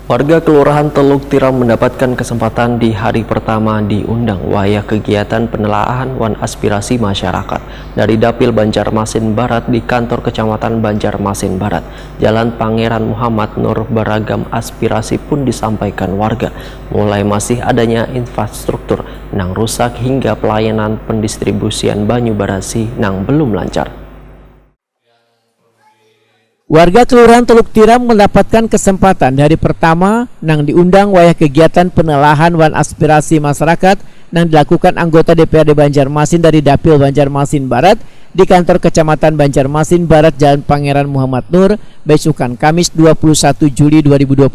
Warga Kelurahan Teluk Tiram mendapatkan kesempatan di hari pertama diundang wayah kegiatan penelaahan wan aspirasi masyarakat dari Dapil Banjarmasin Barat di kantor Kecamatan Banjarmasin Barat. Jalan Pangeran Muhammad Nur, beragam aspirasi pun disampaikan warga, mulai masih adanya infrastruktur nang rusak hingga pelayanan pendistribusian banyu barasi nang belum lancar. Warga Kelurahan Teluk Tiram mendapatkan kesempatan dari pertama nang diundang wayah kegiatan penelahan wan aspirasi masyarakat nang dilakukan anggota DPRD Banjarmasin dari Dapil Banjarmasin Barat di kantor Kecamatan Banjarmasin Barat Jalan Pangeran Muhammad Nur, besukan Kamis 21 Juli 2022.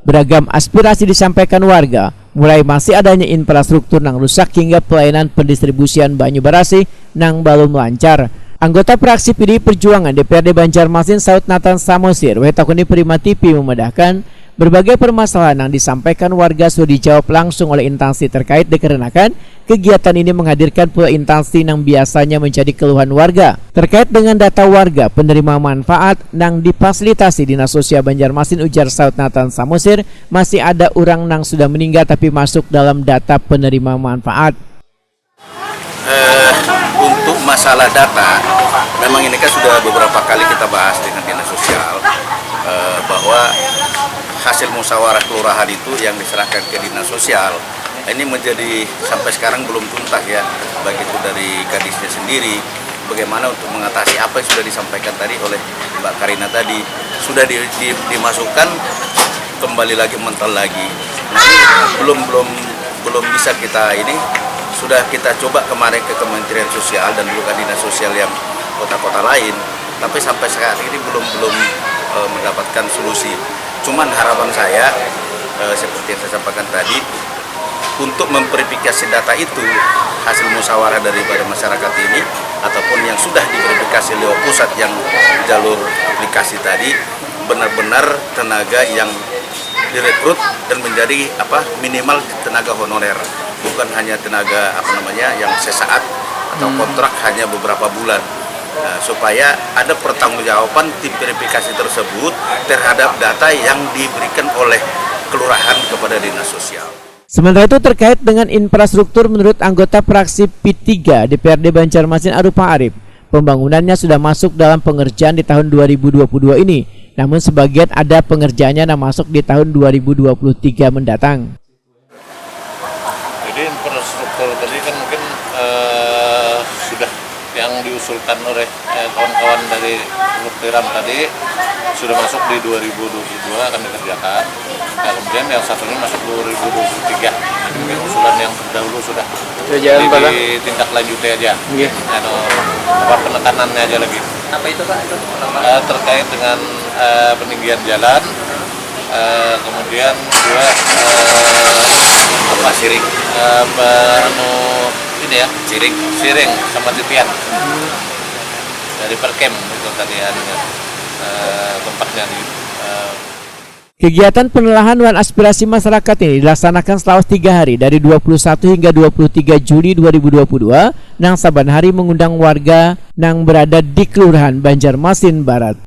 Beragam aspirasi disampaikan warga, mulai masih adanya infrastruktur nang rusak hingga pelayanan pendistribusian banyu barasi nang belum lancar. Anggota fraksi PDI Perjuangan DPRD Banjarmasin Saud Nathan Samosir Wetakuni Prima TV memedahkan berbagai permasalahan yang disampaikan warga sudah dijawab langsung oleh instansi terkait dikarenakan kegiatan ini menghadirkan pula instansi yang biasanya menjadi keluhan warga terkait dengan data warga penerima manfaat nang difasilitasi Dinas Sosial Banjarmasin. Ujar Saud Nathan Samosir, masih ada orang nang sudah meninggal tapi masuk dalam data penerima manfaat. Untuk masalah data, memang ini kan sudah beberapa kali kita bahas dengan Dinas Sosial bahwa hasil musyawarah kelurahan itu yang diserahkan ke Dinas Sosial ini menjadi sampai sekarang belum tuntas ya, baik itu dari kadisnya sendiri, bagaimana untuk mengatasi apa yang sudah disampaikan tadi oleh Mbak Karina tadi, sudah dimasukkan kembali lagi mental lagi. Nah, belum bisa kita ini. Sudah kita coba kemarin ke Kementerian Sosial dan juga Dinas Sosial yang kota-kota lain, tapi sampai saat ini belum mendapatkan solusi. Cuman harapan saya seperti yang saya sampaikan tadi, untuk memverifikasi data itu hasil musyawarah daripada masyarakat ini ataupun yang sudah diverifikasi lewat pusat yang jalur aplikasi tadi, benar-benar tenaga yang direkrut dan menjadi minimal tenaga honorer, bukan hanya tenaga yang sesaat atau kontrak hanya beberapa bulan. Nah, supaya ada pertanggungjawaban tim verifikasi tersebut terhadap data yang diberikan oleh kelurahan kepada Dinas Sosial. Sementara itu terkait dengan infrastruktur, menurut anggota fraksi P3 DPRD Banjarmasin Arupa Arif, pembangunannya sudah masuk dalam pengerjaan di tahun 2022 ini. Namun sebagian ada pengerjaannya yang masuk di tahun 2023 mendatang. Jadi infrastruktur tadi kan mungkin sudah yang diusulkan oleh kawan-kawan dari Teluk Tiram tadi sudah masuk di 2022 akan dikerjakan. Nah, kemudian yang satunya masuk 2023. Jadi mungkin usulan yang terdahulu sudah ditindaklanjuti aja. Penekanannya aja lagi. Apa itu Pak? Terkait dengan peninggian jalan, kemudian juga siring, siring sama titian dari Perkem itu tadi tempatnya di. Kegiatan penelahan wan aspirasi masyarakat ini dilaksanakan selama 3 hari dari 21 hingga 23 Juli 2022 nang saban hari mengundang warga nang berada di Kelurahan Banjarmasin Barat.